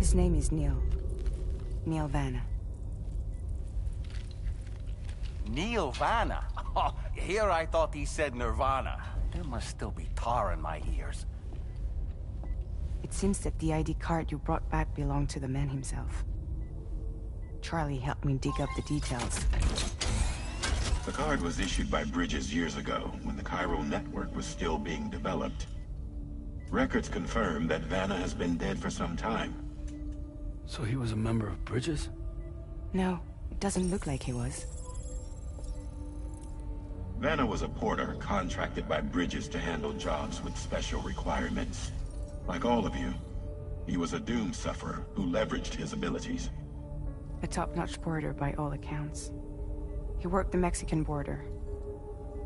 His name is Neil. Neil Vanna. Neil Vanna? Oh, here I thought he said Nirvana. There must still be tar in my ears. It seems that the ID card you brought back belonged to the man himself. Charlie helped me dig up the details. The card was issued by Bridges years ago, when the chiral network was still being developed. Records confirm that Vanna has been dead for some time. So he was a member of Bridges? No, it doesn't look like he was. Vanna was a porter contracted by Bridges to handle jobs with special requirements. Like all of you, he was a doom sufferer who leveraged his abilities. A top-notch porter by all accounts. He worked the Mexican border.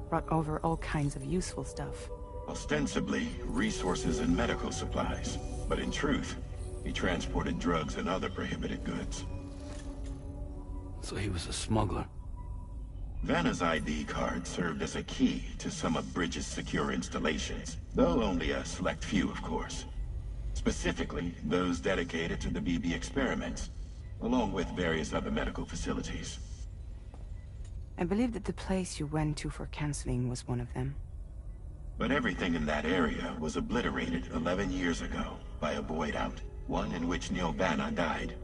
Brought over all kinds of useful stuff. Ostensibly, resources and medical supplies. But in truth, he transported drugs and other prohibited goods. So he was a smuggler? Vanna's ID card served as a key to some of Bridges' secure installations, though only a select few, of course. Specifically, those dedicated to the BB experiments, along with various other medical facilities. I believe that the place you went to for counseling was one of them. But everything in that area was obliterated 11 years ago by a void out, one in which Neil Vanna died.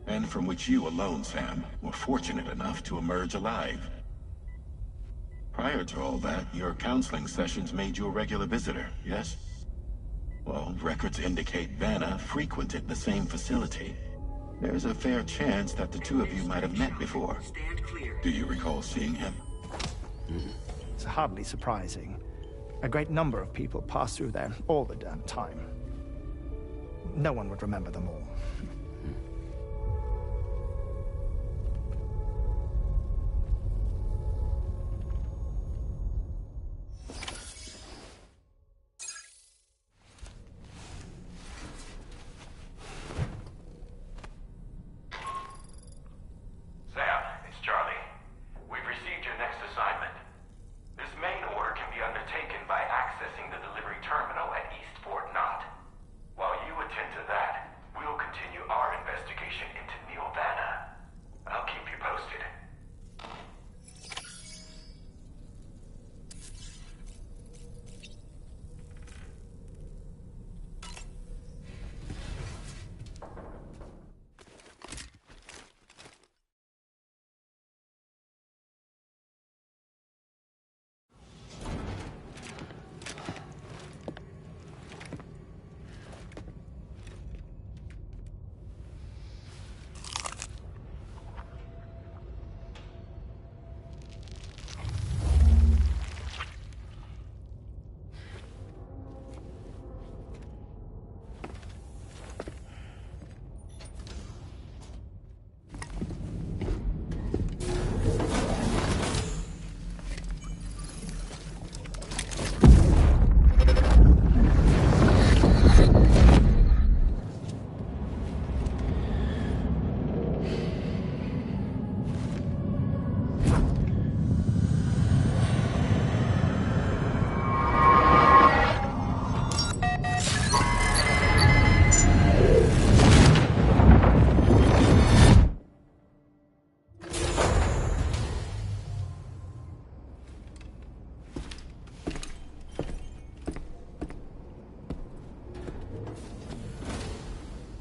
And from which you alone, Sam, were fortunate enough to emerge alive. Prior to all that, your counseling sessions made you a regular visitor, yes? Well, records indicate Vanna frequented the same facility. There's a fair chance that the two of you might have met before. Do you recall seeing him? It's hardly surprising. A great number of people pass through there all the damn time. No one would remember them all.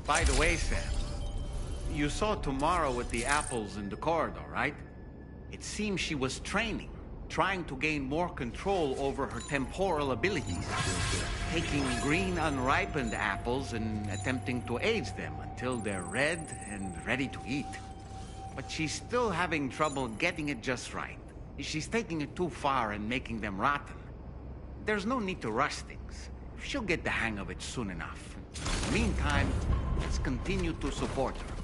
By the way, Sam, you saw Tomorrow with the apples in the corridor, right? It seems she was training, trying to gain more control over her temporal abilities, taking green unripened apples and attempting to age them until they're red and ready to eat. But she's still having trouble getting it just right. She's taking it too far and making them rotten. There's no need to rush things. She'll get the hang of it soon enough. In the meantime, let's continue to support her.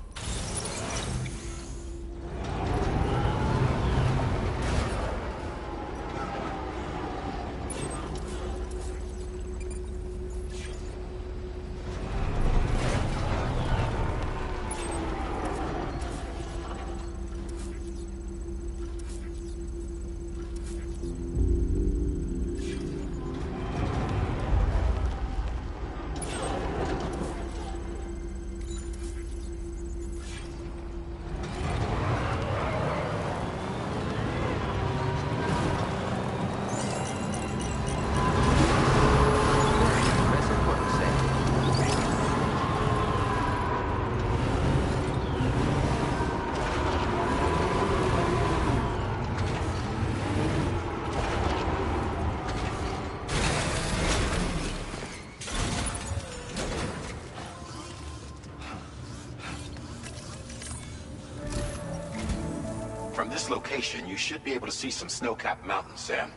From this location, you should be able to see some snow-capped mountains, Sam.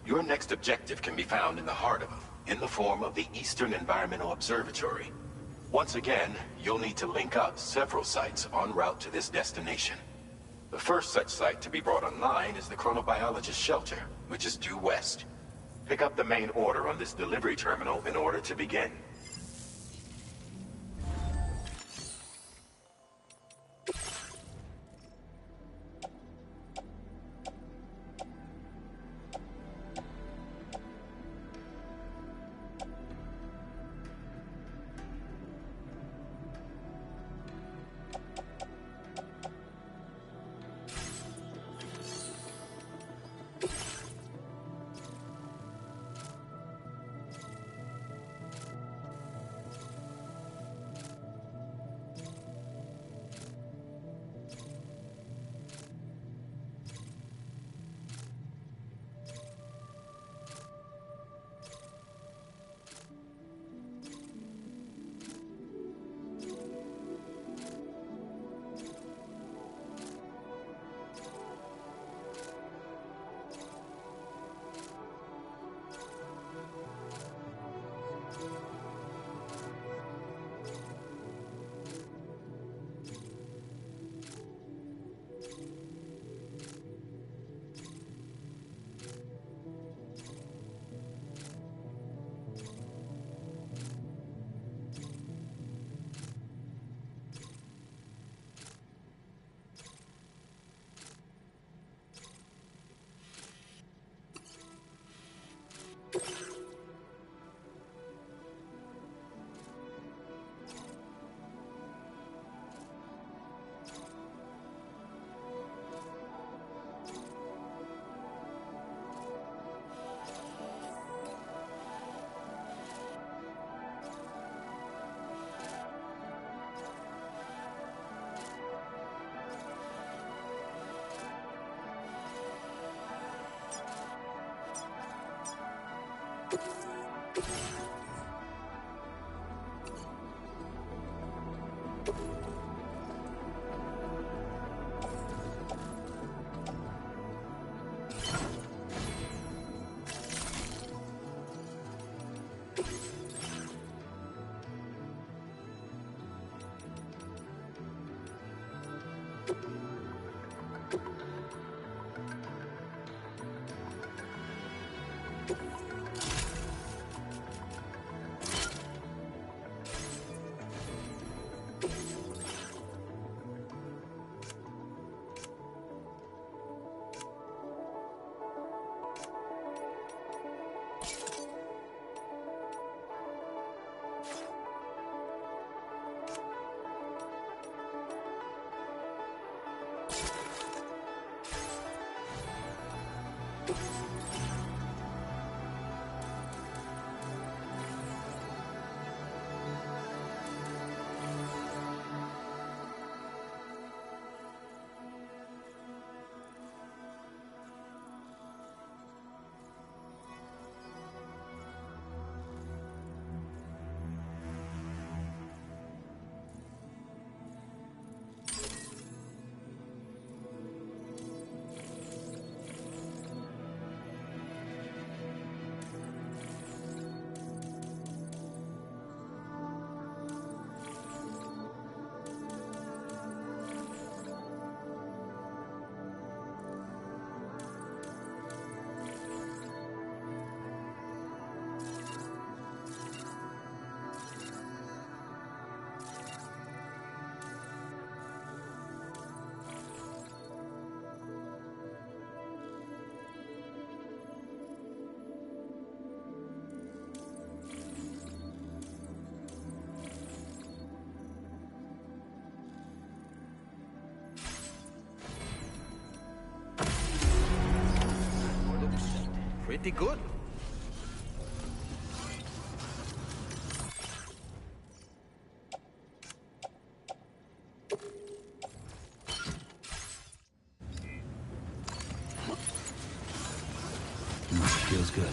Your next objective can be found in the heart of them, in the form of the Eastern Environmental Observatory. Once again, you'll need to link up several sites en route to this destination. The first such site to be brought online is the Chronobiologist Shelter, which is due west. Pick up the main order on this delivery terminal in order to begin. Pretty good. Feels good.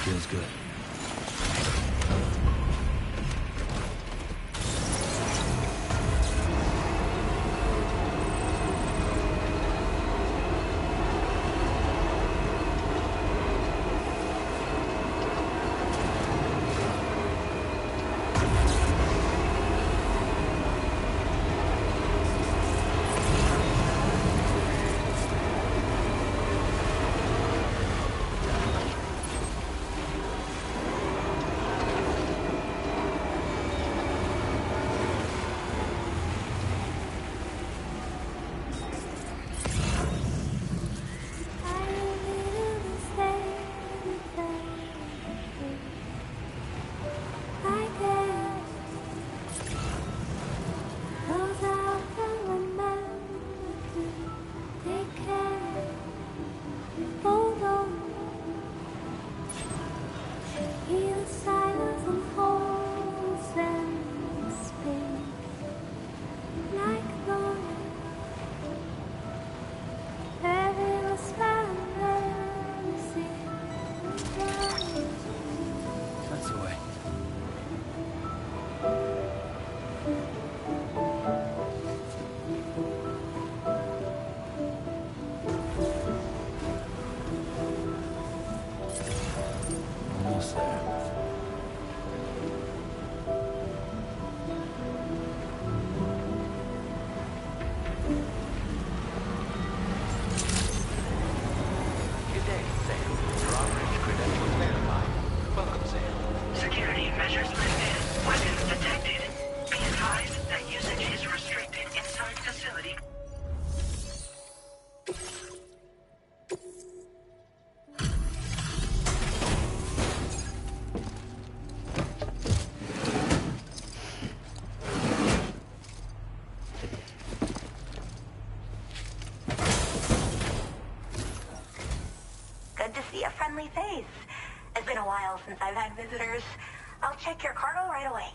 Feels good. That's the way. Almost there. Good day, Sam. Your operating credentials verified. Welcome, Sam. Security measures lifted. Weapons detected. Be advised that usage is restricted inside facility. Good to see a friendly face. It's been a while since I've had visitors. I'll check your cargo right away.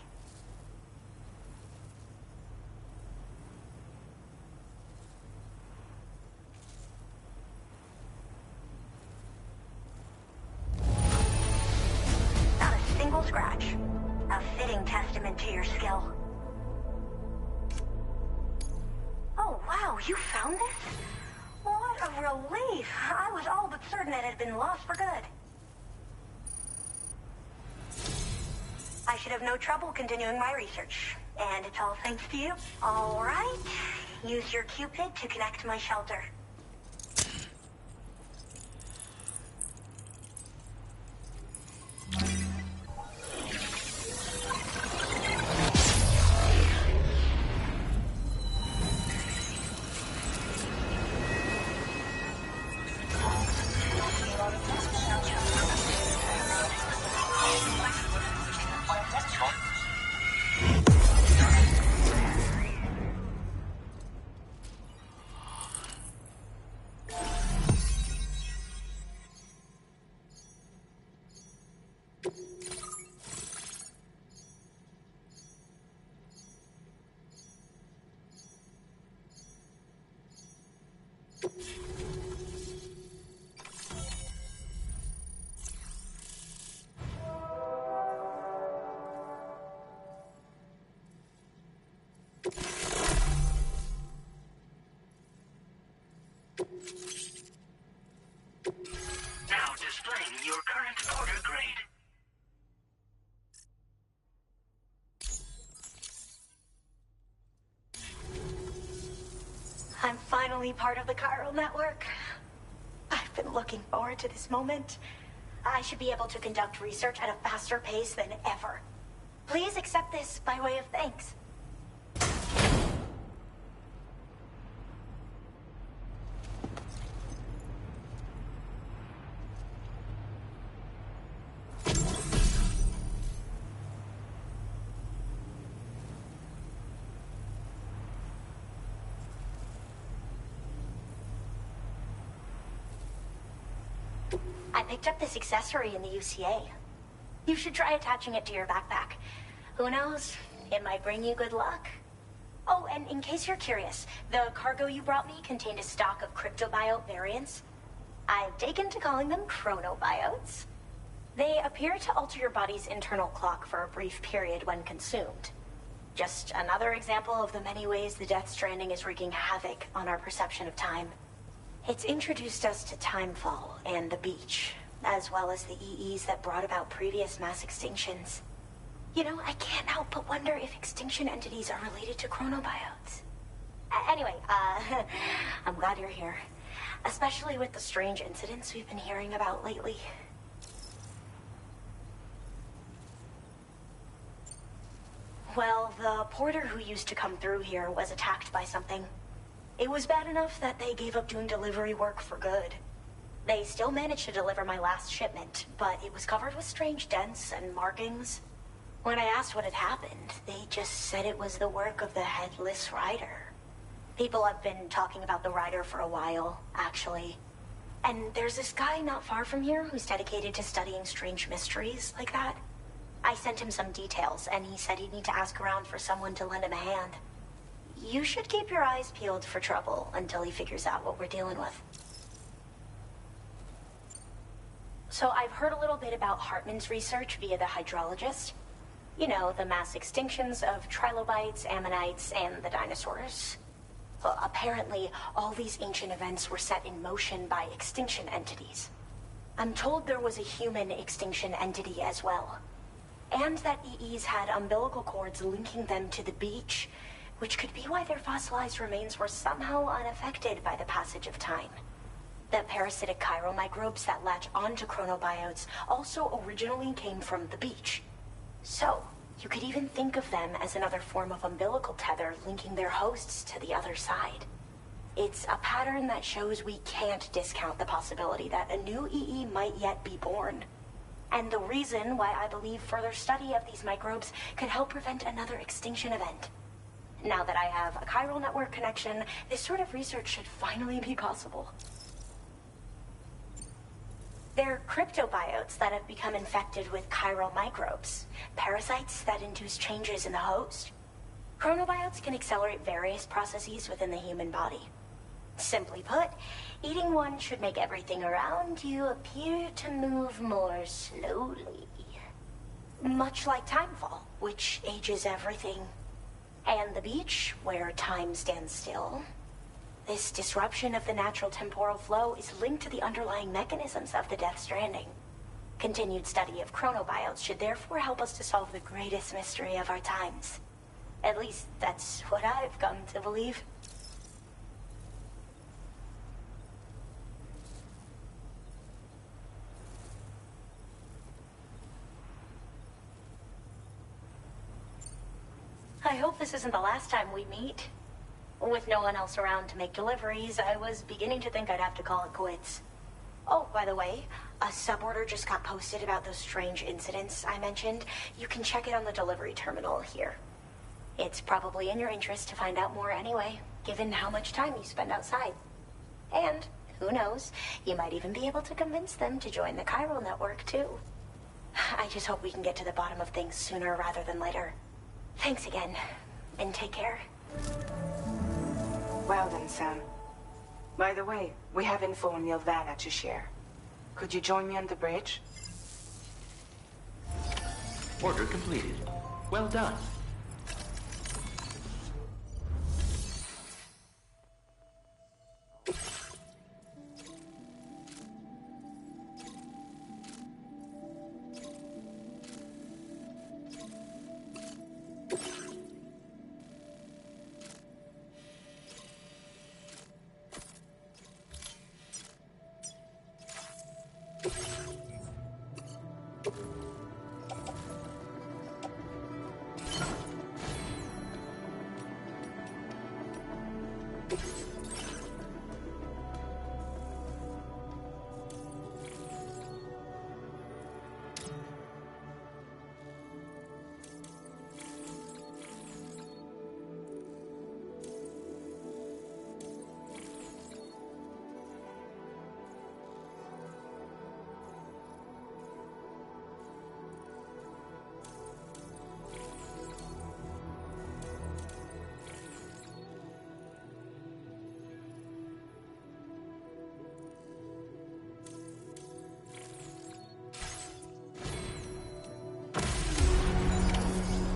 Not a single scratch. A fitting testament to your skill. Oh, wow, you found this? What a relief. I was all but certain it had been lost for good. I should have no trouble continuing my research. And it's all thanks to you. All right. Use your Cupid to connect to my shelter. Now displaying your current order grade. I'm finally part of the chiral network. I've been looking forward to this moment. I should be able to conduct research at a faster pace than ever. Please accept this by way of thanks. I picked up this accessory in the UCA. You should try attaching it to your backpack. Who knows? It might bring you good luck. Oh, and in case you're curious, the cargo you brought me contained a stock of cryptobiote variants. I've taken to calling them chronobiotes. They appear to alter your body's internal clock for a brief period when consumed. Just another example of the many ways the Death Stranding is wreaking havoc on our perception of time. It's introduced us to timefall and the beach, as well as the EEs that brought about previous mass extinctions. You know, I can't help but wonder if extinction entities are related to chronobiotes. Anyway, I'm glad you're here. Especially with the strange incidents we've been hearing about lately. Well, the porter who used to come through here was attacked by something. It was bad enough that they gave up doing delivery work for good. They still managed to deliver my last shipment, but it was covered with strange dents and markings. When I asked what had happened, they just said it was the work of the Headless Rider. People have been talking about the Rider for a while, actually. And there's this guy not far from here who's dedicated to studying strange mysteries like that. I sent him some details, and he said he'd need to ask around for someone to lend him a hand. You should keep your eyes peeled for trouble until he figures out what we're dealing with. So I've heard a little bit about Hartman's research via the hydrologist. You know, the mass extinctions of trilobites, ammonites, and the dinosaurs. Well, apparently, all these ancient events were set in motion by extinction entities. I'm told there was a human extinction entity as well. And that EEs had umbilical cords linking them to the beach, which could be why their fossilized remains were somehow unaffected by the passage of time. The parasitic chiromicrobes that latch onto chronobiotes also originally came from the beach. So, you could even think of them as another form of umbilical tether linking their hosts to the other side. It's a pattern that shows we can't discount the possibility that a new EE might yet be born. And the reason why I believe further study of these microbes could help prevent another extinction event. Now that I have a chiral network connection, this sort of research should finally be possible. They're cryptobiotes that have become infected with chiral microbes, parasites that induce changes in the host. Chronobiotes can accelerate various processes within the human body. Simply put, eating one should make everything around you appear to move more slowly. Much like timefall, which ages everything. And the beach, where time stands still. This disruption of the natural temporal flow is linked to the underlying mechanisms of the Death Stranding. Continued study of chronobiotes should therefore help us to solve the greatest mystery of our times. At least, that's what I've come to believe. I hope this isn't the last time we meet. With no one else around to make deliveries, I was beginning to think I'd have to call it quits. Oh, by the way, a suborder just got posted about those strange incidents I mentioned. You can check it on the delivery terminal here. It's probably in your interest to find out more anyway, given how much time you spend outside. And, who knows, you might even be able to convince them to join the chiral network, too. I just hope we can get to the bottom of things sooner rather than later. Thanks again, and take care. Well then, Sam. By the way, we have info on Nilvana to share. Could you join me on the bridge? Order completed. Well done.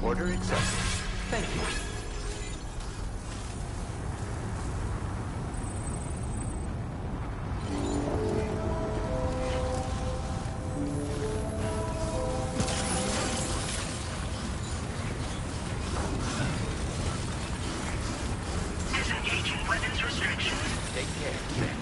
Order accepted. Thank you. Disengaging weapons restrictions. Take care.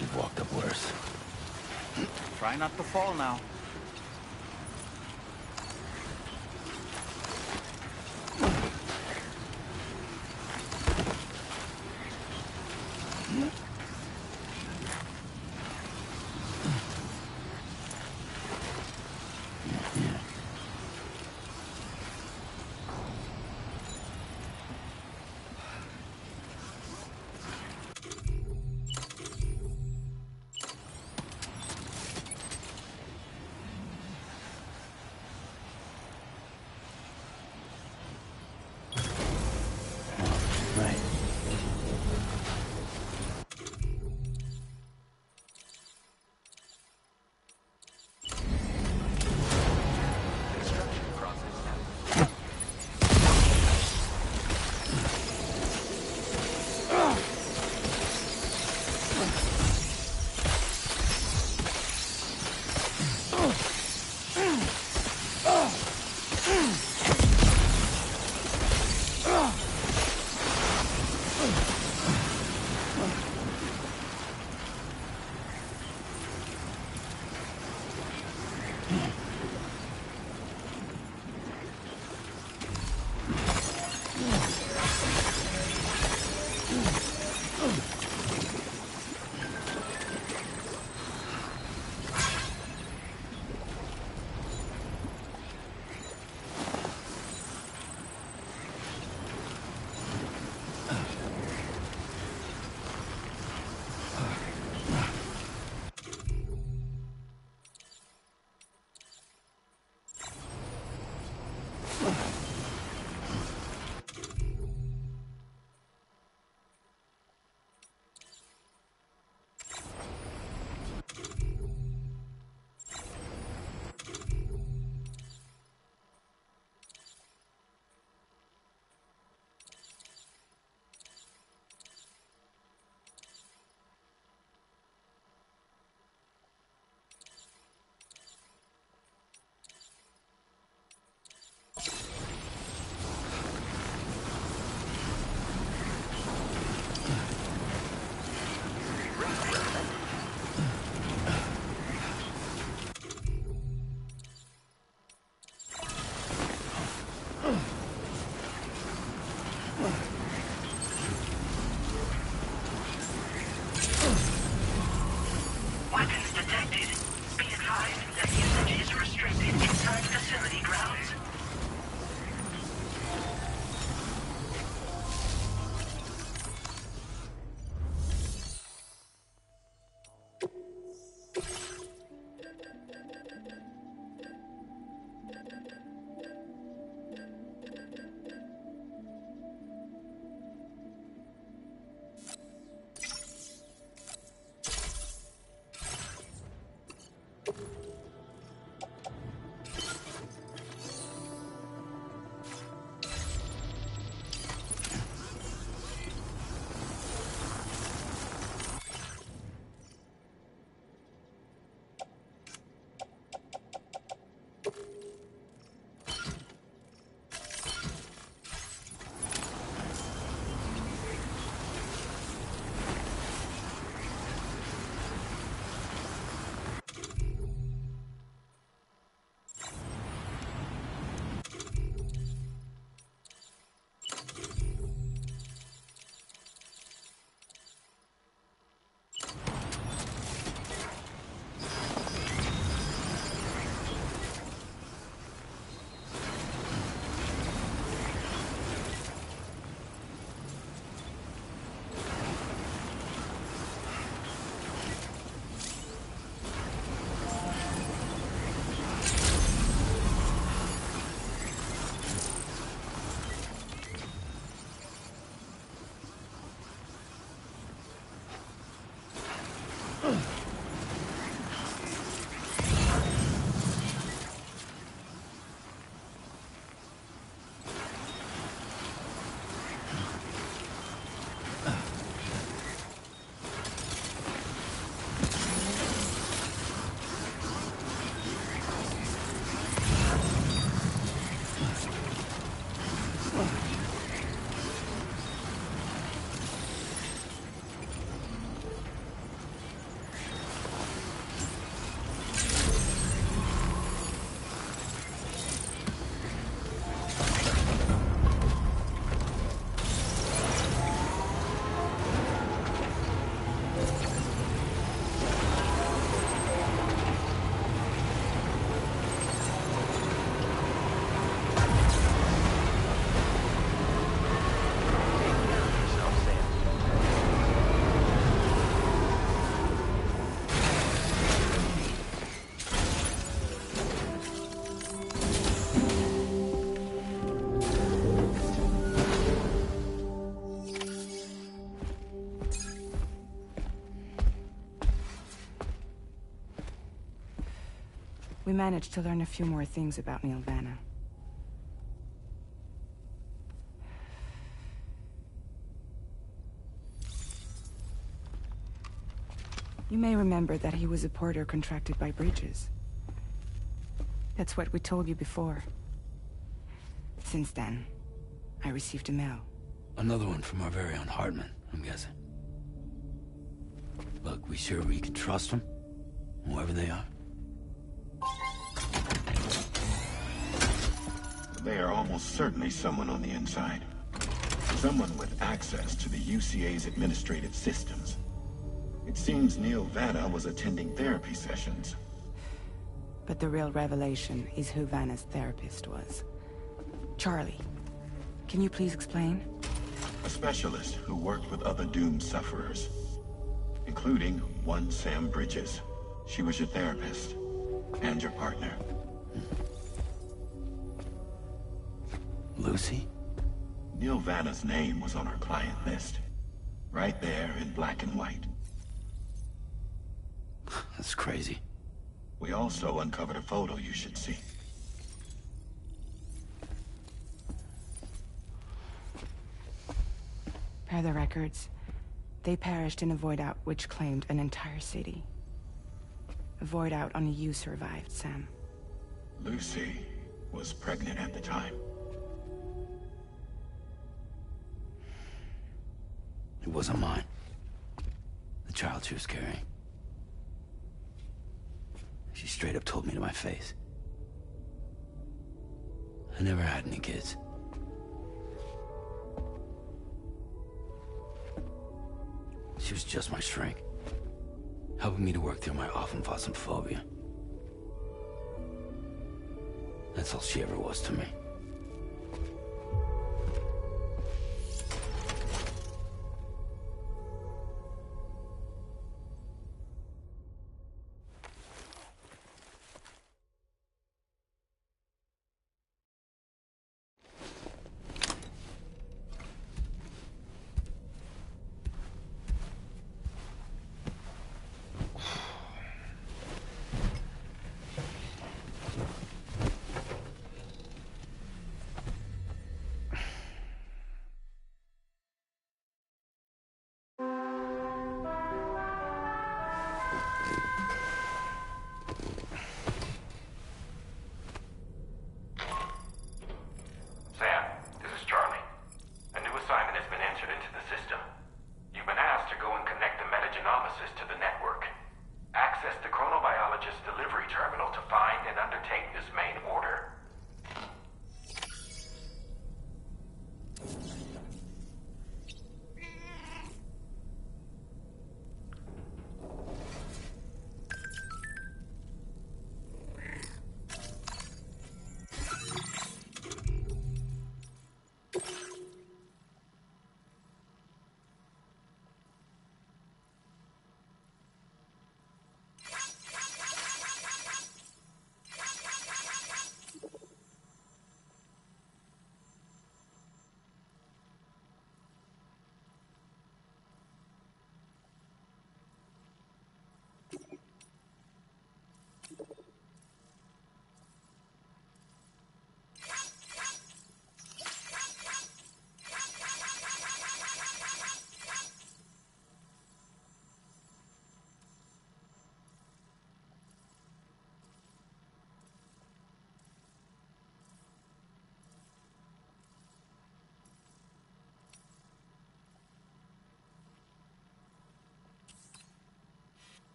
You've walked up worse. Try not to fall now. Weapons detected. Be advised that usage is restricted inside facility grounds. We managed to learn a few more things about Neil Vanna. You may remember that he was a porter contracted by Bridges. That's what we told you before. Since then, I received a mail. Another one from our very own Hartman, I'm guessing. Look, we sure we can trust them? Whoever they are? They are almost certainly someone on the inside. Someone with access to the UCA's administrative systems. It seems Neil Vanna was attending therapy sessions. But the real revelation is who Vanna's therapist was. Charlie, can you please explain? A specialist who worked with other doomed sufferers, including one Sam Bridges. She was your therapist and your partner. Lucy? Neil Vanna's name was on her client list. Right there in black and white. That's crazy. We also uncovered a photo you should see. Per the records, they perished in a void out which claimed an entire city. A void out only you survived, Sam. Lucy was pregnant at the time. It wasn't mine. The child she was carrying. She straight up told me to my face. I never had any kids. She was just my shrink. helping me to work through my phobia. That's all she ever was to me.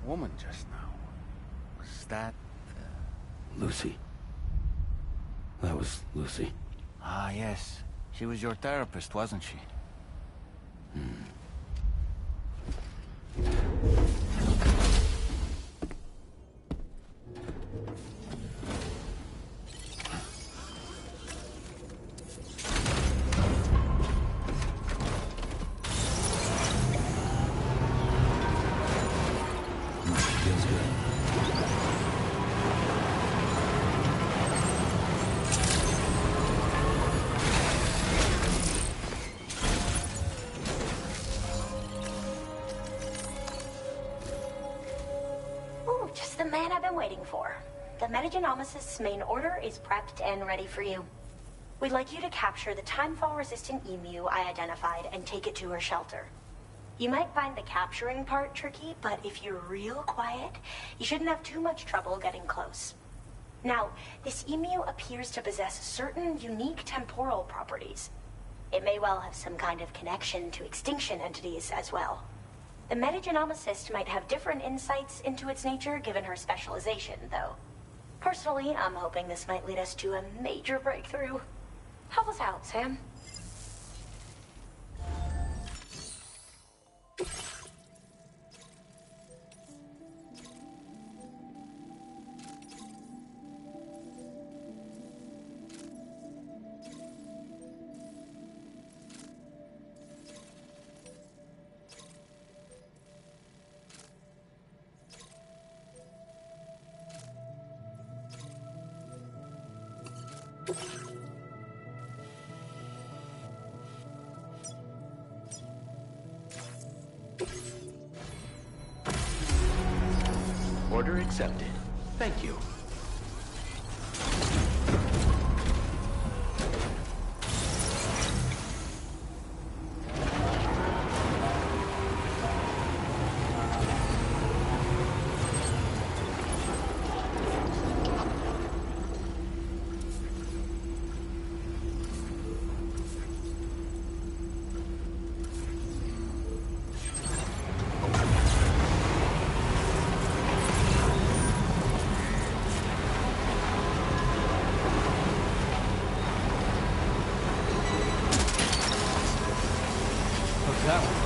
woman just now. Was that... Lucy. That was Lucy. Ah, yes. She was your therapist, wasn't she? Feels good. Ooh, just the man I've been waiting for. The Metagenomicist's main order is prepped and ready for you. We'd like you to capture the timefall-resistant emu I identified and take it to her shelter. You might find the capturing part tricky, but if you're real quiet, you shouldn't have too much trouble getting close. Now, this emu appears to possess certain unique temporal properties. It may well have some kind of connection to extinction entities as well. The Metagenomicist might have different insights into its nature given her specialization, though. Personally, I'm hoping this might lead us to a major breakthrough. Help us out, Sam. Order accepted. Thank you. What's that one?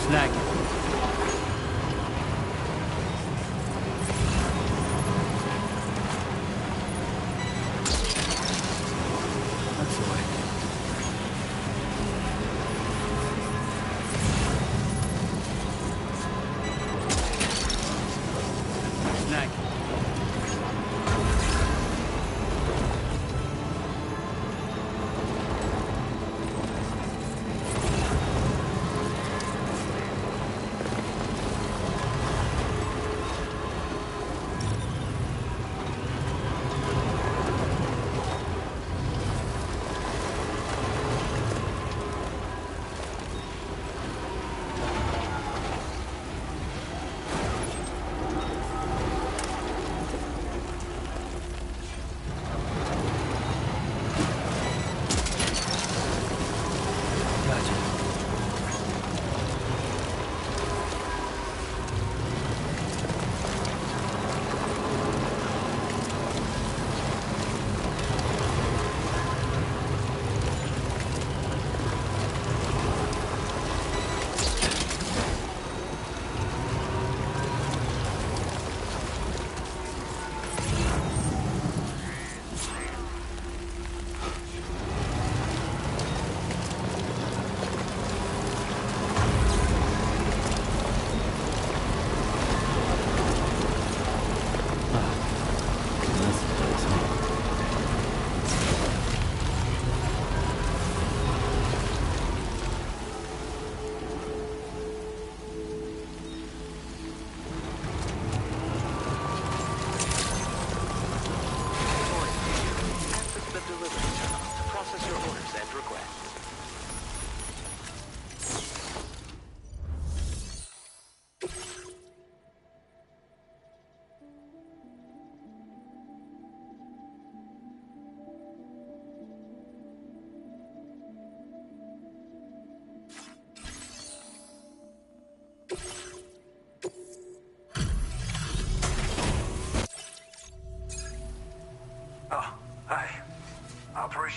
Snag it. That's the way. Snag it.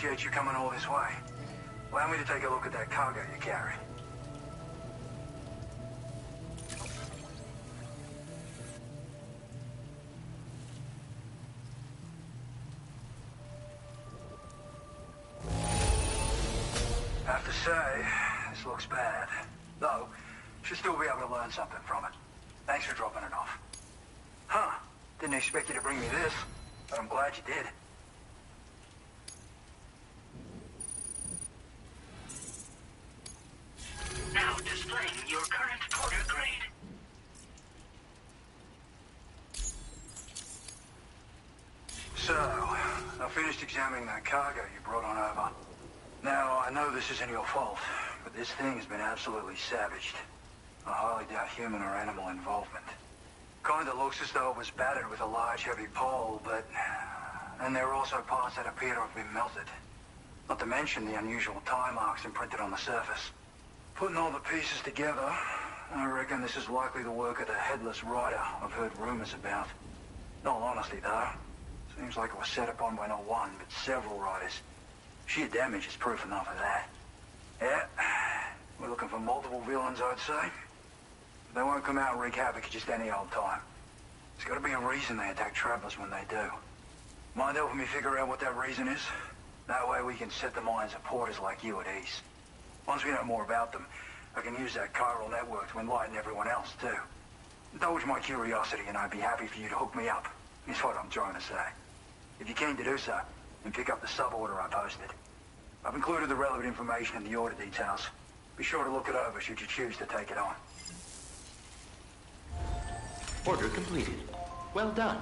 appreciate you coming all this way. Allow me to take a look at that cargo you carry. Have to say, this looks bad. Though, should still be able to learn something from it. Thanks for dropping it off. Huh. Didn't expect you to bring me this, but I'm glad you did. Now displaying your current porter grade. So, I finished examining that cargo you brought on over. Now, I know this isn't your fault, but this thing has been absolutely savaged. I highly doubt human or animal involvement. Kinda looks as though it was battered with a large heavy pole, but... And there are also parts that appear to have been melted. Not to mention the unusual tie marks imprinted on the surface. Putting all the pieces together, I reckon this is likely the work of the headless rider I've heard rumors about. In all honesty, though, seems like it was set upon by not one, but several riders. Sheer damage is proof enough of that. Yeah, we're looking for multiple villains, I'd say. They won't come out and wreak havoc at just any old time. There's got to be a reason they attack travelers when they do. Mind helping me figure out what that reason is? That way we can set the minds of porters like you at ease. Once we know more about them, I can use that chiral network to enlighten everyone else, too. Indulge my curiosity and I'd be happy for you to hook me up, is what I'm trying to say. If you're keen to do so, then pick up the sub-order I posted. I've included the relevant information in the order details. Be sure to look it over should you choose to take it on. Order completed. Well done.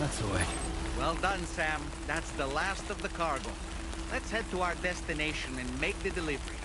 That's the way. Well done, Sam. That's the last of the cargo. Let's head to our destination and make the delivery.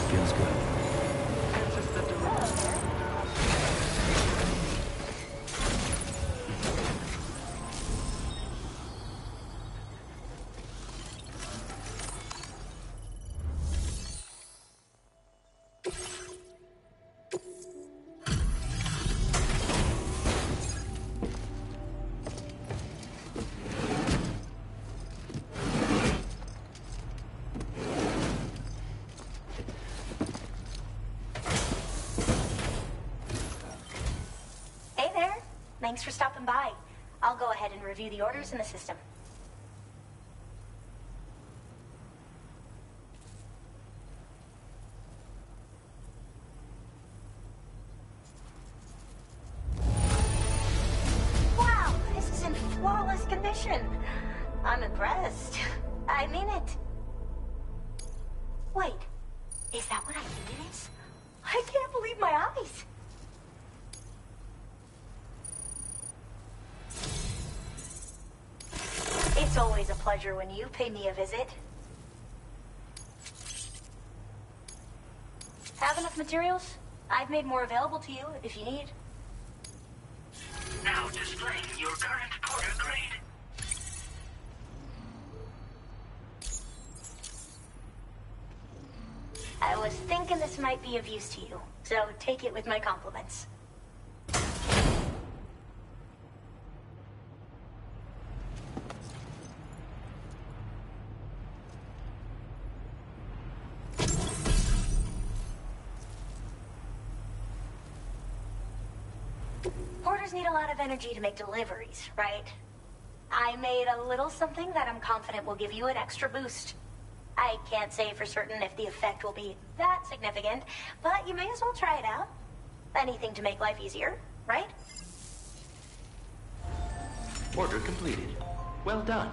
Feels good. Hey there. Thanks for stopping by. I'll go ahead and review the orders in the system. Wow, this is in flawless condition. I'm impressed. I mean it. Wait, is that what I think it is? I can't believe my eyes. It's always a pleasure when you pay me a visit. Have enough materials? I've made more available to you if you need. Now displaying your current porter grade. I was thinking this might be of use to you, so take it with my compliments. Porters need a lot of energy to make deliveries, right? I made a little something that I'm confident will give you an extra boost. I can't say for certain if the effect will be that significant, but you may as well try it out. Anything to make life easier, right? Order completed. Well done.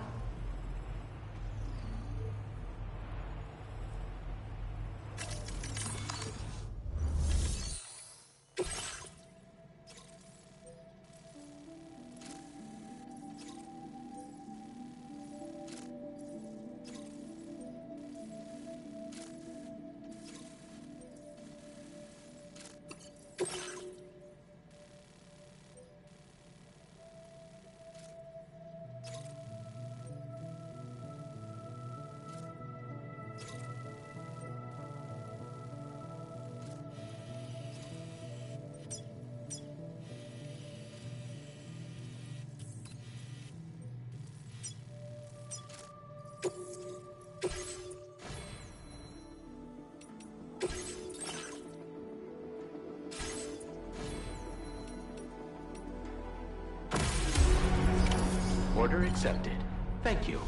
Order accepted. Thank you.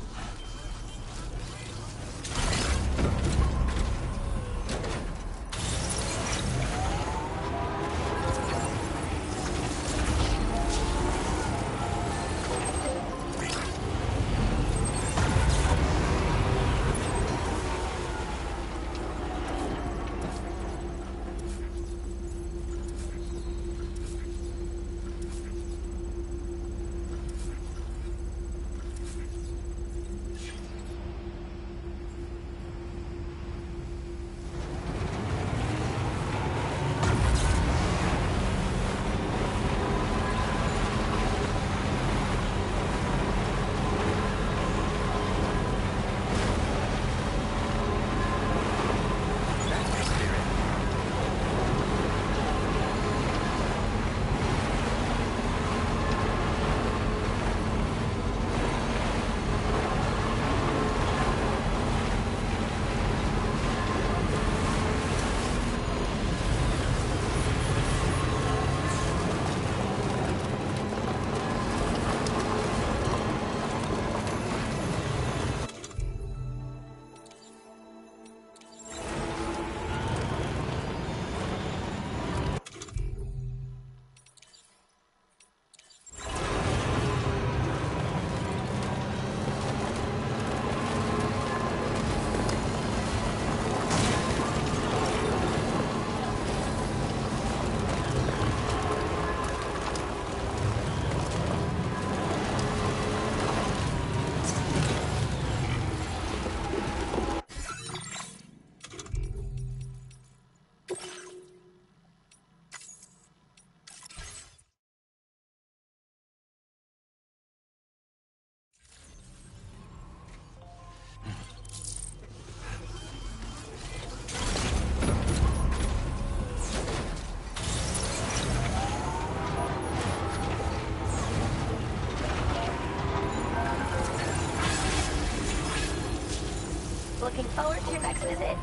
next visit.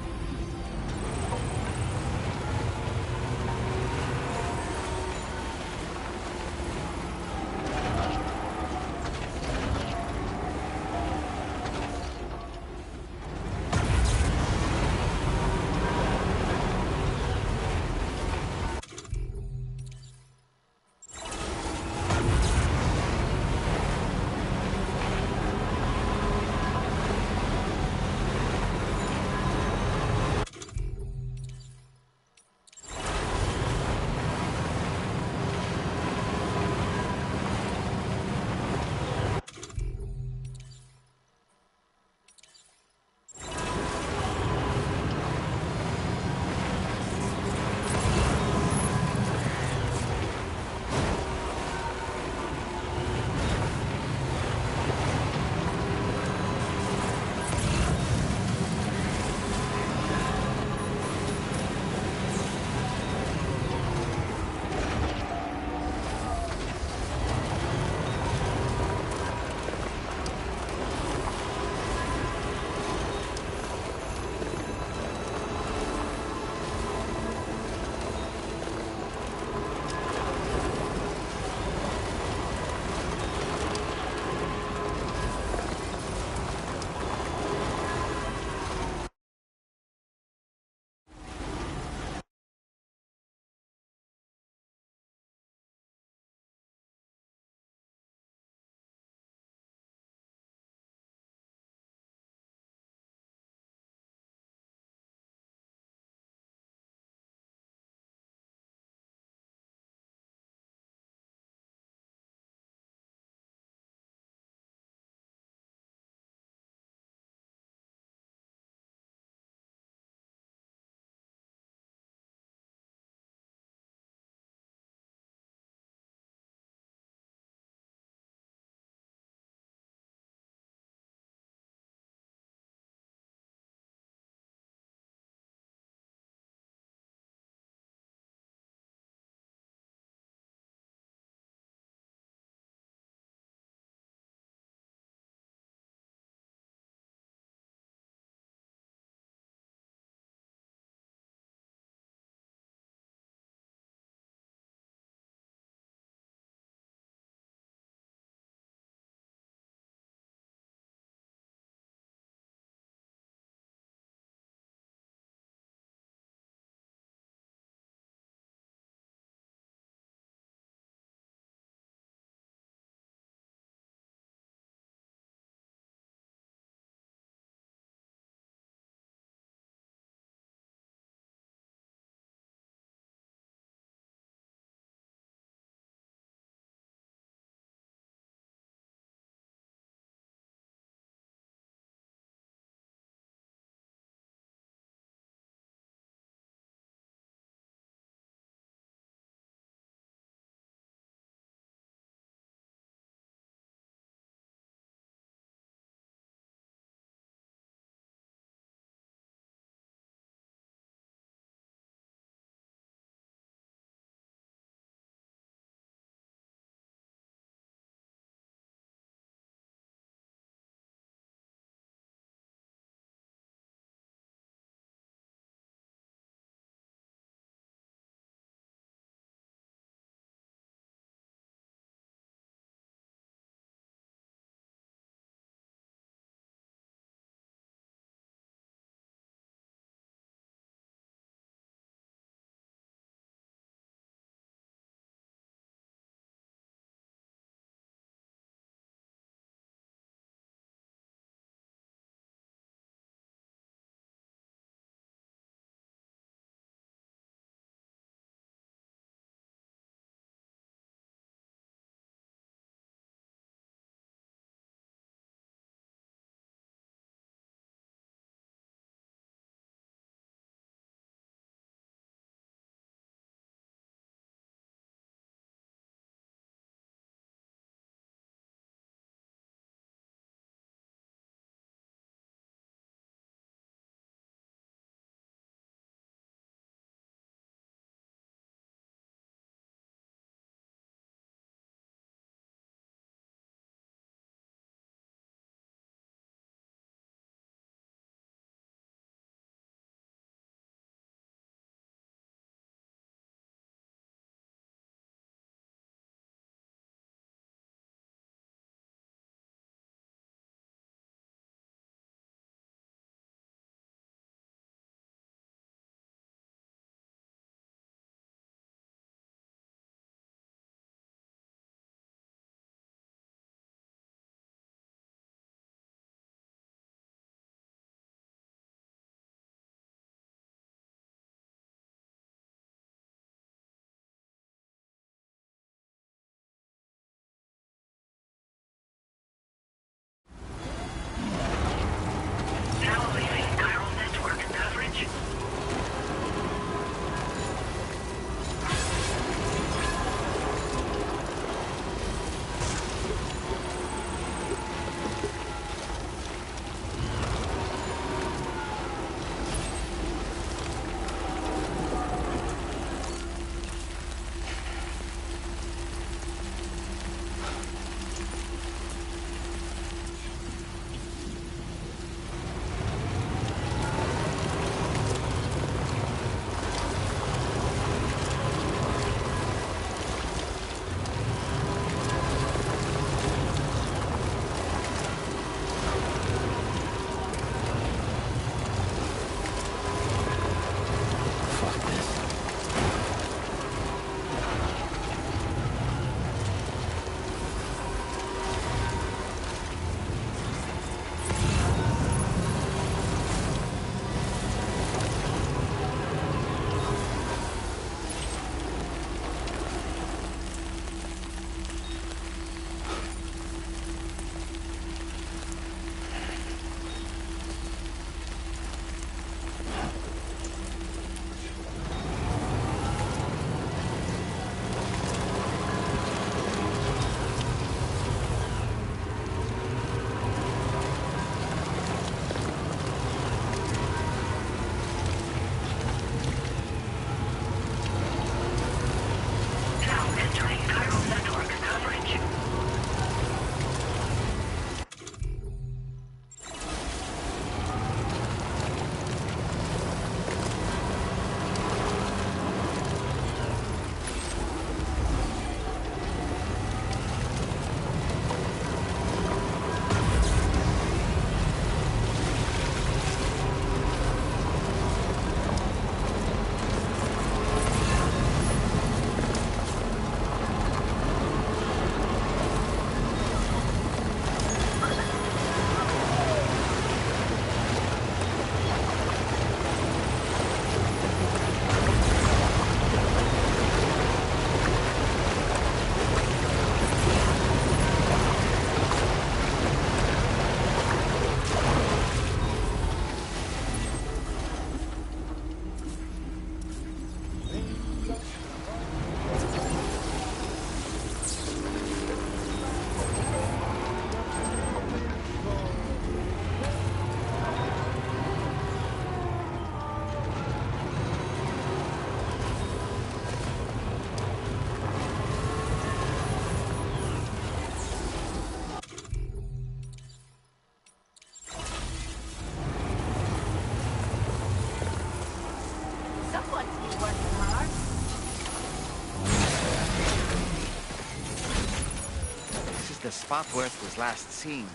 the spot where it was last seen.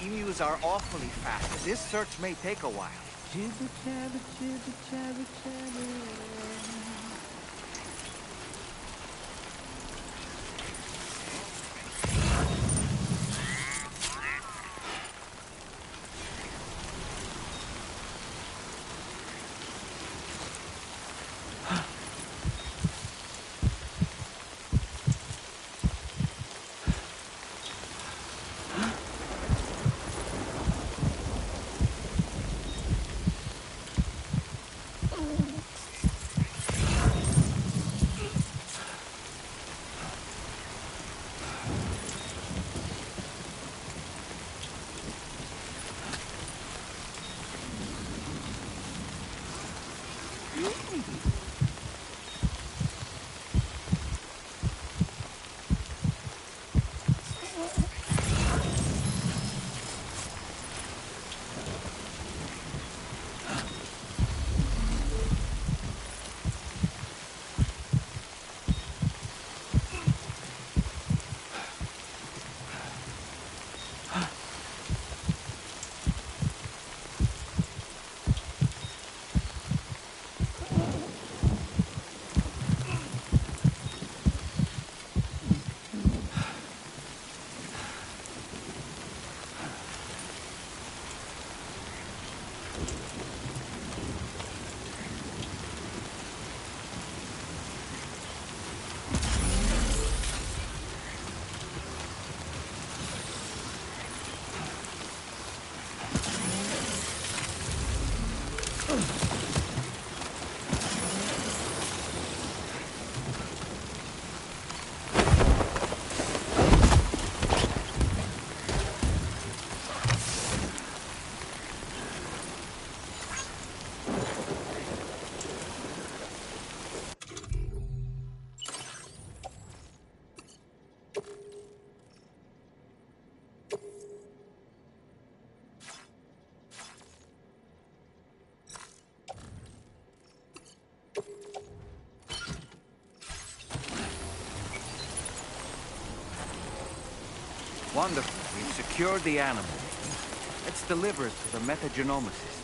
Emus are awfully fast. This search may take a while. Jibber jabber, jibber jabber, jabber. Wonderful. We've secured the animal. Let's deliver it to the metagenomicist.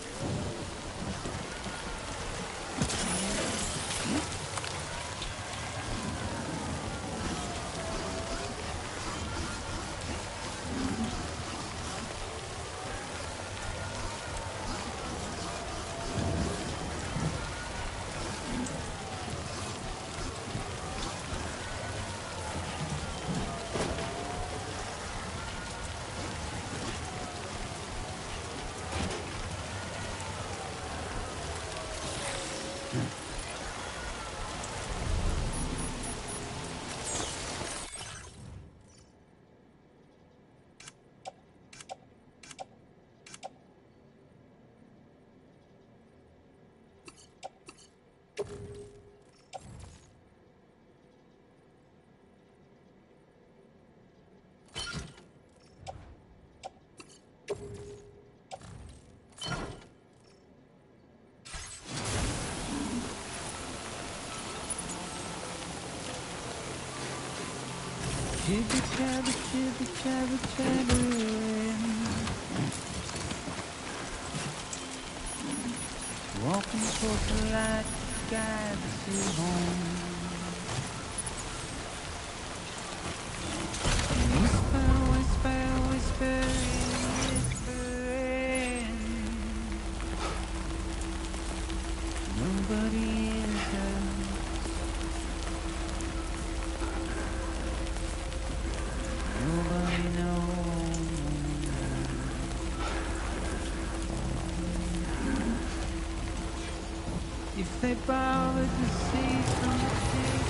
Jibber jabber, jibber jabber, jabbering. Walking towards the light, guides you home. Whisper, whisper, whispering, whispering. Nobody is home. Nobody knows. If they borrow the sea from the sea.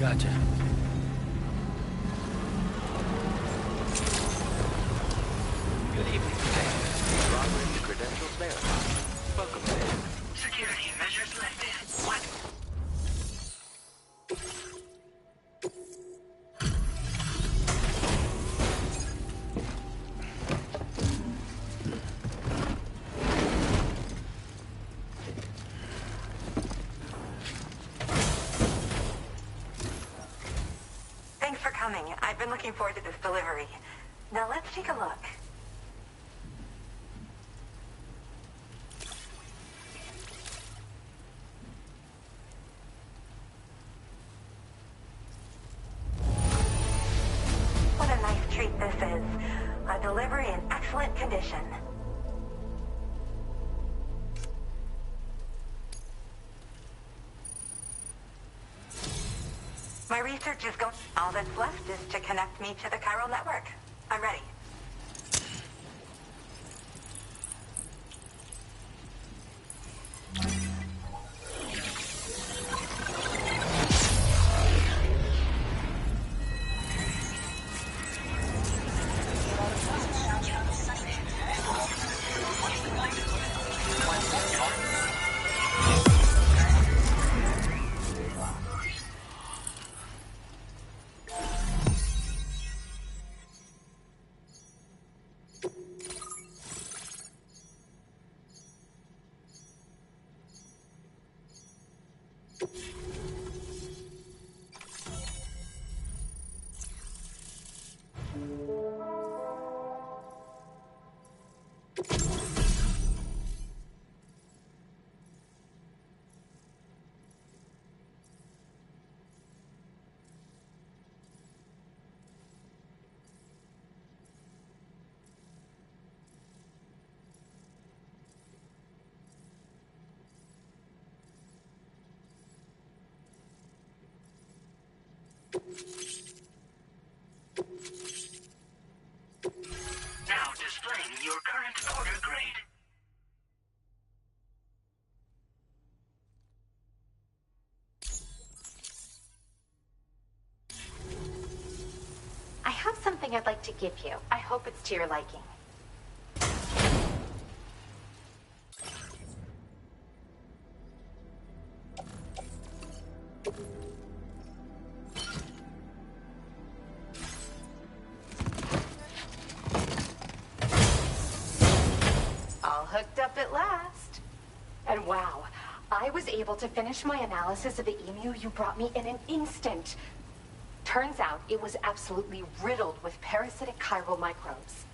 Gotcha. Good evening, Sam. Drawbridge credentials verified. Welcome, Sam. Security measures lifted. What? Thanks for coming. I've been looking forward to this delivery. Now let's take a look. What a nice treat this is. A delivery in excellent condition. My research is going. All that's left is to connect me to the chiral network. I'm ready. Now displaying your current order grade. I have something I'd like to give you. I hope it's to your liking. All hooked up at last. And wow, I was able to finish my analysis of the emu you brought me in an instant. Turns out it was absolutely riddled with parasitic chiral microbes.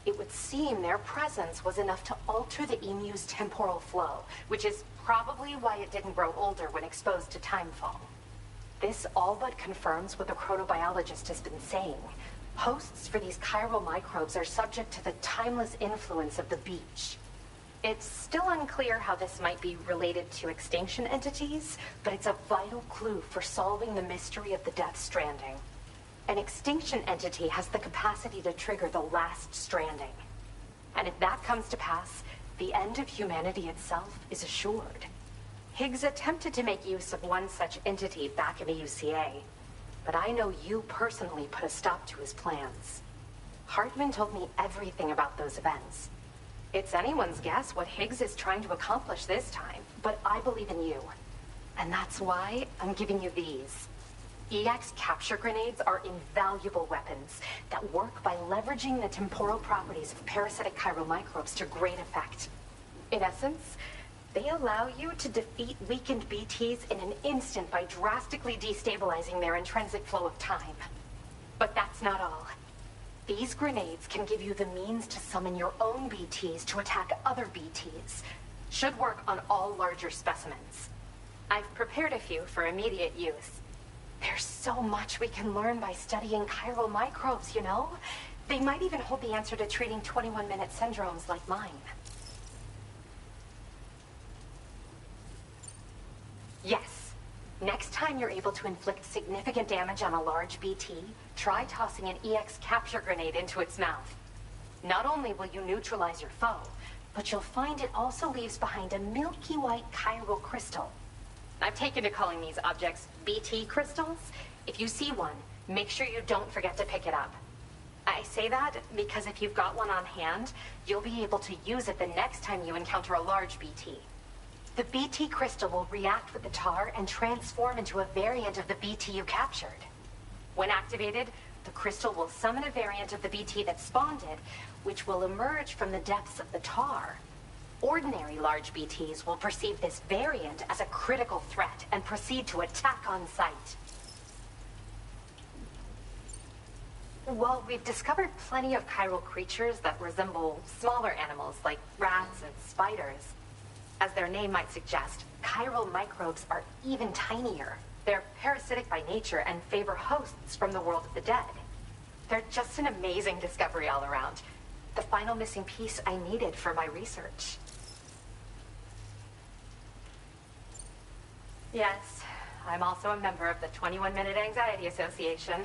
It would seem their presence was enough to alter the emu's temporal flow, which is probably why it didn't grow older when exposed to timefall. This all but confirms what the chronobiologist has been saying. Hosts for these chiral microbes are subject to the timeless influence of the beach. It's still unclear how this might be related to extinction entities, but it's a vital clue for solving the mystery of the Death Stranding. An extinction entity has the capacity to trigger the last stranding. And if that comes to pass, the end of humanity itself is assured. Higgs attempted to make use of one such entity back in the UCA, but I know you personally put a stop to his plans. Hartman told me everything about those events. It's anyone's guess what Higgs is trying to accomplish this time, but I believe in you. And that's why I'm giving you these. EX capture grenades are invaluable weapons that work by leveraging the temporal properties of parasitic chiral microbes to great effect. In essence, they allow you to defeat weakened BTs in an instant by drastically destabilizing their intrinsic flow of time. But that's not all. These grenades can give you the means to summon your own BTs to attack other BTs. Should work on all larger specimens. I've prepared a few for immediate use. There's so much we can learn by studying chiral microbes, you know? They might even hold the answer to treating 21-minute syndromes like mine. Yes. Next time you're able to inflict significant damage on a large BT, try tossing an EX capture grenade into its mouth. Not only will you neutralize your foe, but you'll find it also leaves behind a milky white chiral crystal. I've taken to calling these objects BT crystals. If you see one, make sure you don't forget to pick it up. I say that because if you've got one on hand, you'll be able to use it the next time you encounter a large BT. The BT crystal will react with the tar and transform into a variant of the BT you captured. When activated, the crystal will summon a variant of the BT that spawned it, which will emerge from the depths of the tar. Ordinary large BTs will perceive this variant as a critical threat and proceed to attack on sight. While we've discovered plenty of chiral creatures that resemble smaller animals like rats and spiders, as their name might suggest, chiral microbes are even tinier. They're parasitic by nature and favor hosts from the world of the dead. They're just an amazing discovery all around. The final missing piece I needed for my research. Yes, I'm also a member of the 21-Minute Anxiety Association.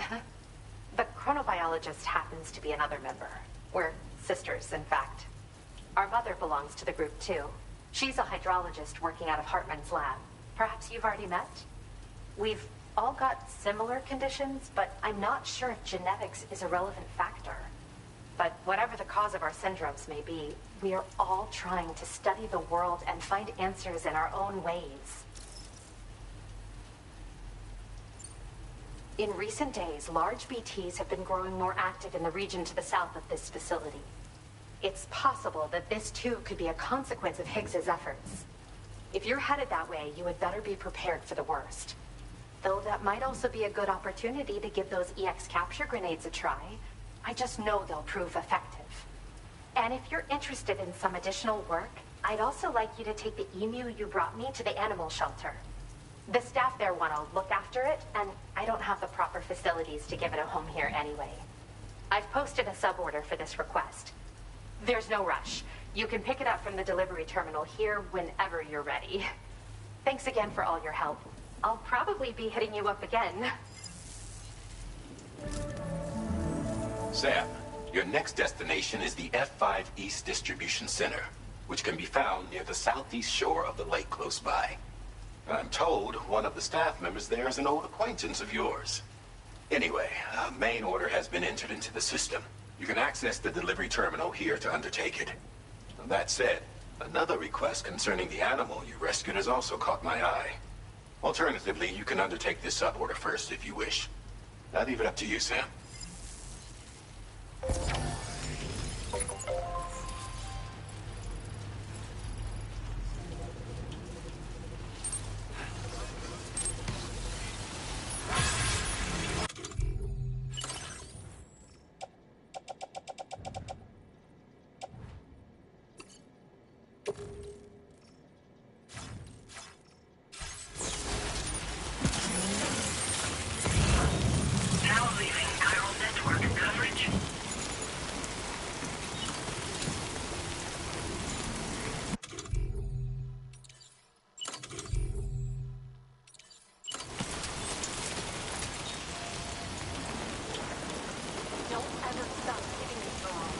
The chronobiologist happens to be another member. We're sisters, in fact. Our mother belongs to the group, too. She's a hydrologist working out of Hartman's lab. Perhaps you've already met? We've all got similar conditions, but I'm not sure if genetics is a relevant factor. But whatever the cause of our syndromes may be, we are all trying to study the world and find answers in our own ways. In recent days, large BTs have been growing more active in the region to the south of this facility. It's possible that this too could be a consequence of Higgs's efforts. If you're headed that way, you had better be prepared for the worst. Though that might also be a good opportunity to give those EX capture grenades a try. I just know they'll prove effective. And if you're interested in some additional work, I'd also like you to take the emu you brought me to the animal shelter. The staff there want to look after it, and I don't have the proper facilities to give it a home here anyway. I've posted a suborder for this request. There's no rush. You can pick it up from the delivery terminal here whenever you're ready. Thanks again for all your help. I'll probably be hitting you up again. Sam, your next destination is the F5 East Distribution Center, which can be found near the southeast shore of the lake close by. I'm told one of the staff members there is an old acquaintance of yours. Anyway, a main order has been entered into the system. You can access the delivery terminal here to undertake it. That said, another request concerning the animal you rescued has also caught my eye. Alternatively, you can undertake this suborder first if you wish. I'll leave it up to you, Sam. Now leaving chiral network coverage. Don't ever stop giving me wrong.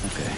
Okay.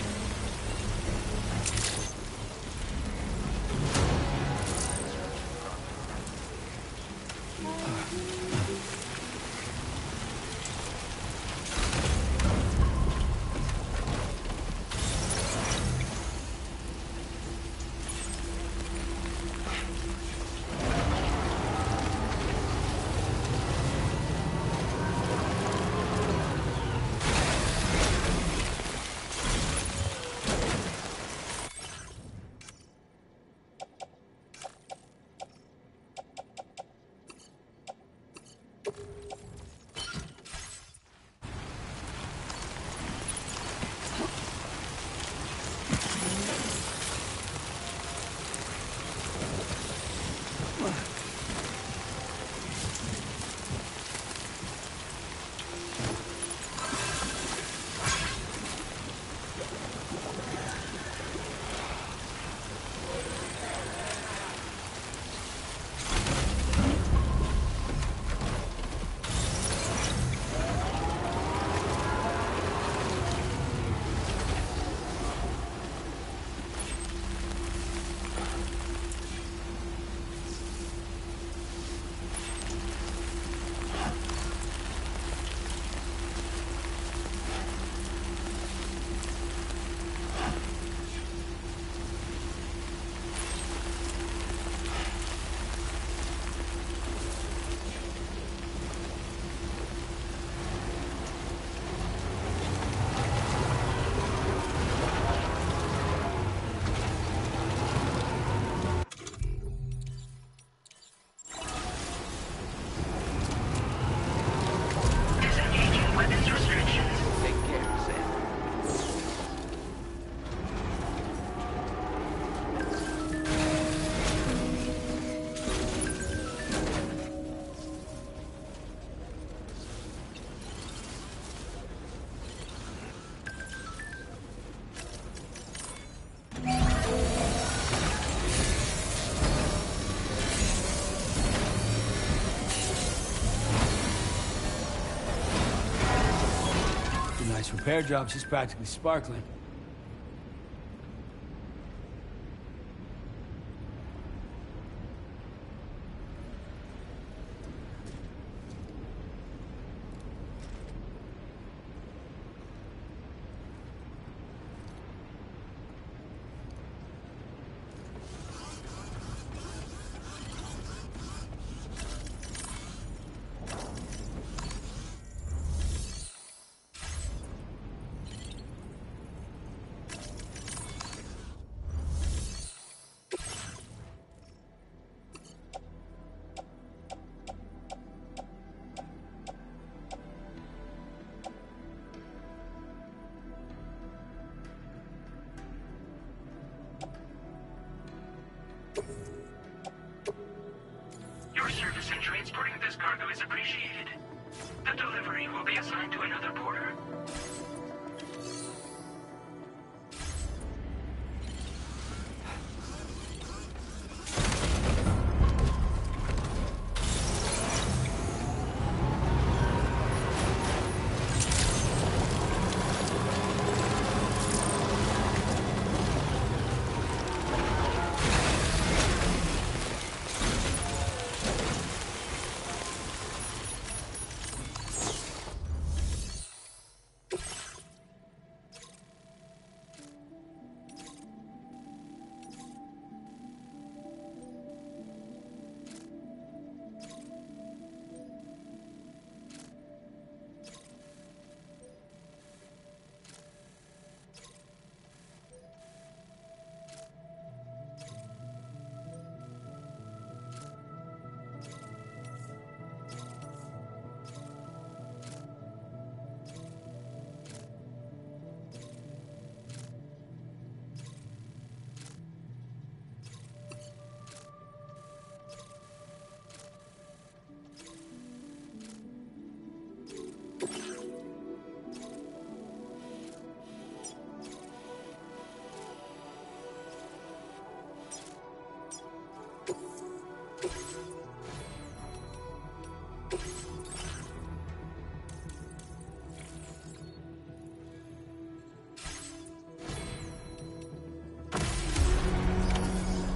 This repair job's just practically sparkling. Your service in transporting this cargo is appreciated. The delivery will be assigned to another porter.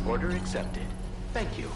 Order accepted. Thank you.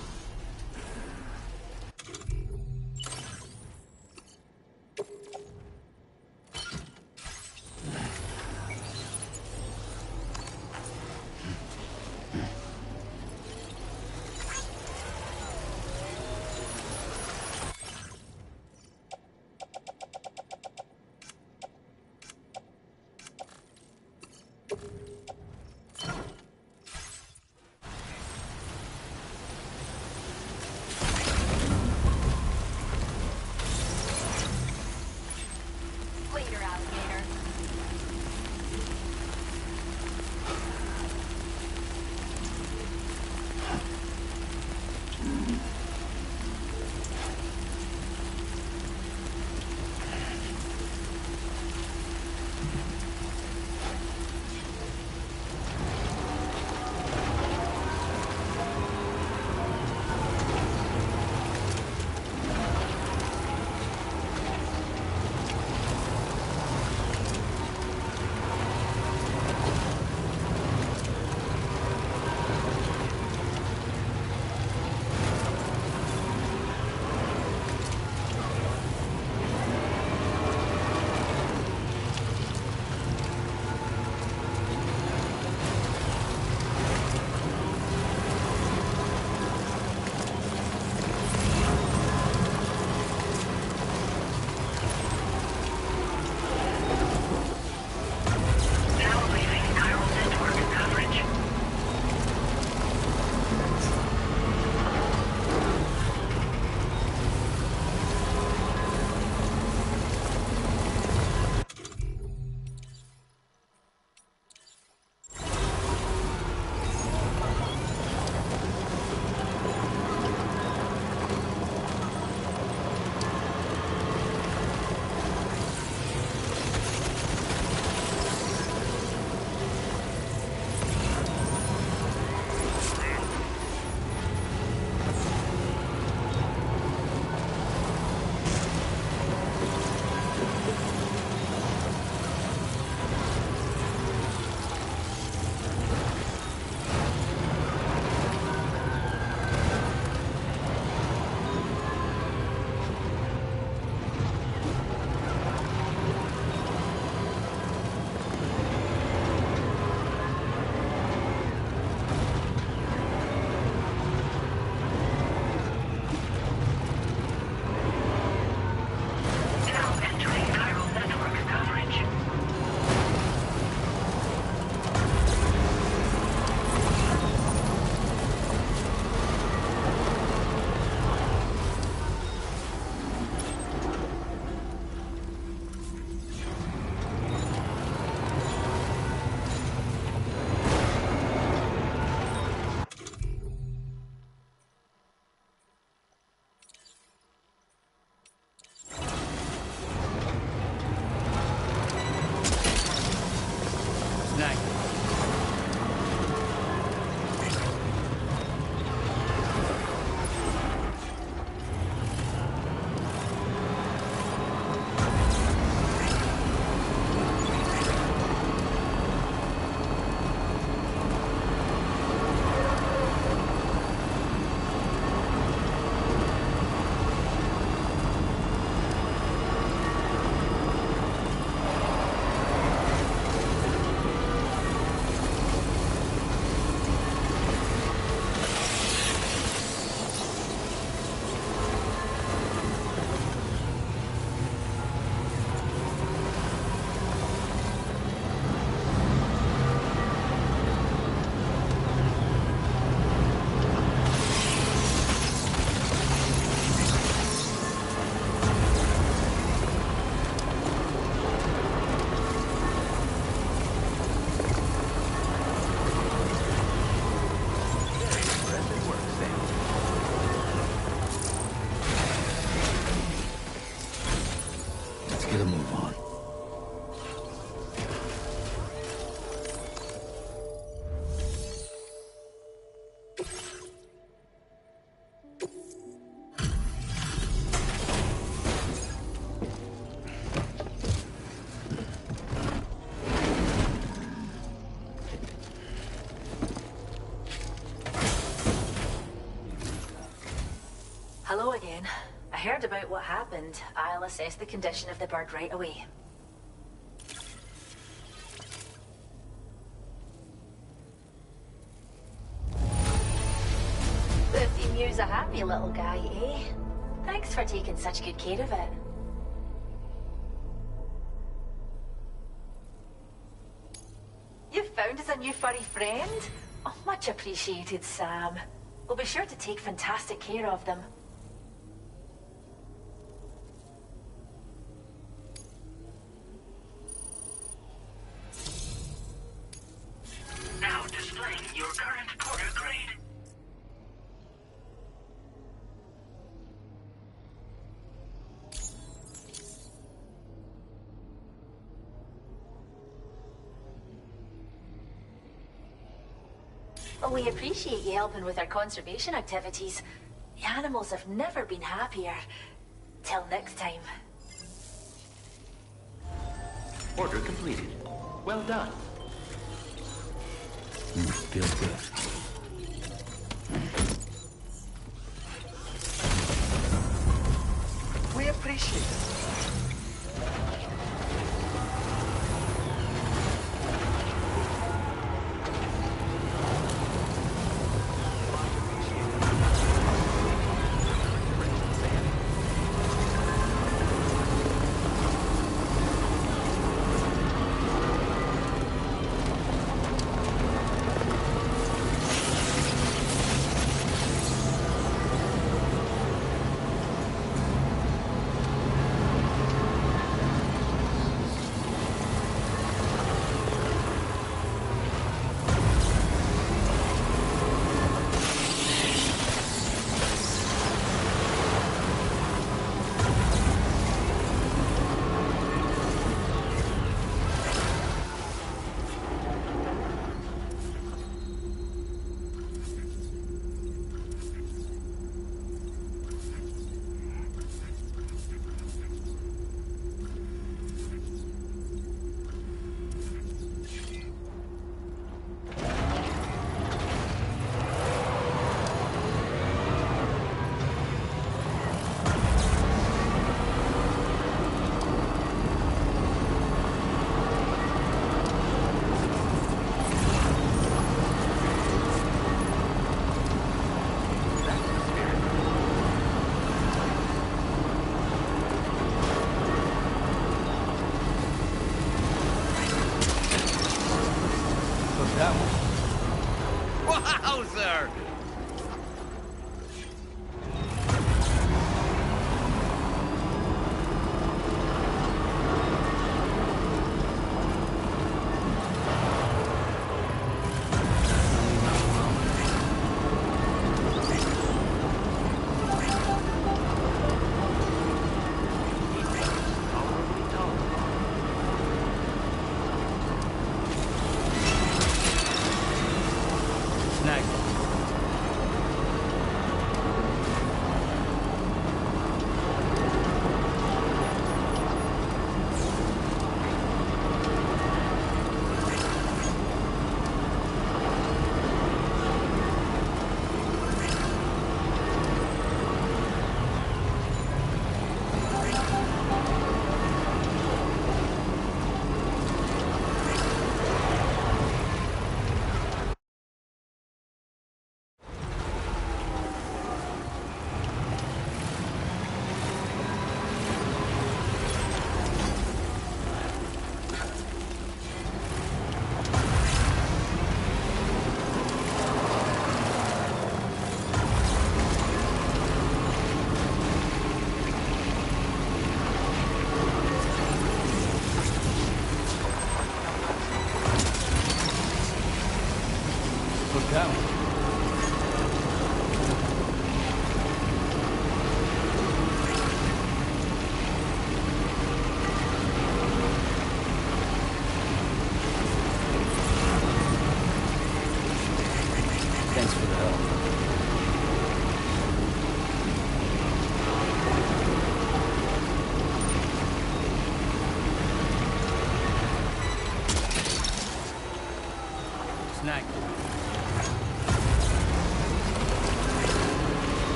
move on. Hello again. I heard about what happened. I'll assess the condition of the bird right away. The emu's a happy little guy, eh? Thanks for taking such good care of it. You found us a new furry friend? Oh, much appreciated, Sam. We'll be sure to take fantastic care of them. Now displaying your current porter grade. Well, we appreciate you helping with our conservation activities. The animals have never been happier. Till next time. Order completed. Well done. Feels good. We appreciate it.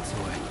months away.